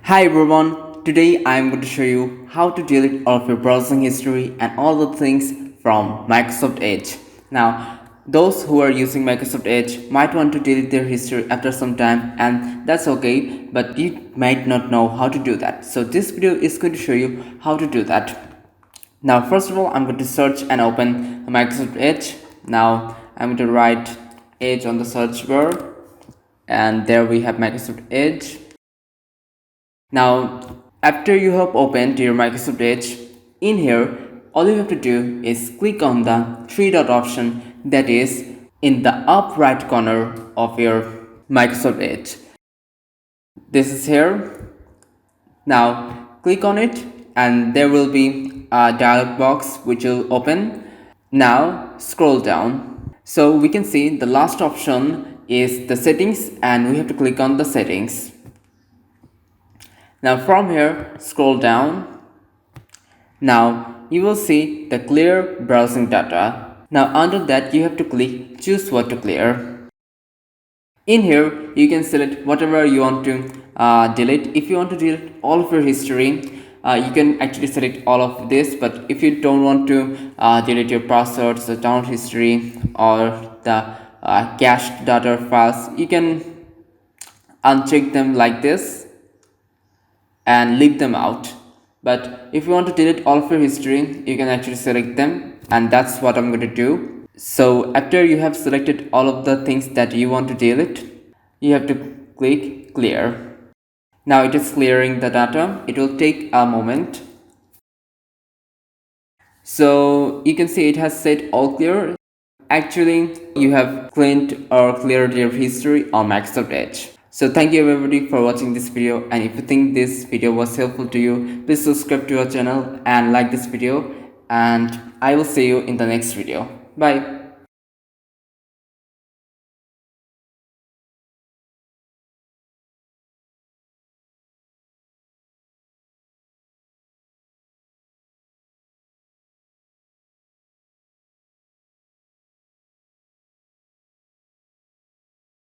Hi everyone, today I am going to show you how to delete all of your browsing history and all the things from Microsoft Edge. Now, those who are using Microsoft Edge might want to delete their history after some time, and that's okay, but you might not know how to do that. So this video is going to show you how to do that. Now, first of all, I'm going to search and open Microsoft Edge. Now, I'm going to write Edge on the search bar, and there we have Microsoft Edge. Now, after you have opened your Microsoft Edge, in here, all you have to do is click on the three dot option that is in the up right corner of your Microsoft Edge. This is here. Now, click on it and there will be a dialog box which will open. Now, scroll down. So we can see the last option is the settings and we have to click on the settings. Now from here, scroll down. Now you will see the clear browsing data. Now under that you have to click choose what to clear. In here you can select whatever you want to delete. If you want to delete all of your history, you can actually select all of this, but if you don't want to delete your passwords, the download history or the cached data files, you can uncheck them like this and leave them out. But if you want to delete all of your history, you can actually select them, and that's what I'm going to do. So after you have selected all of the things that you want to delete, you have to click clear. Now it is clearing the data. It will take a moment. So you can see it has said all clear. Actually, you have cleaned or cleared your history on Microsoft Edge. So thank you everybody for watching this video, and if you think this video was helpful to you, please subscribe to our channel and like this video, and I will see you in the next video. Bye.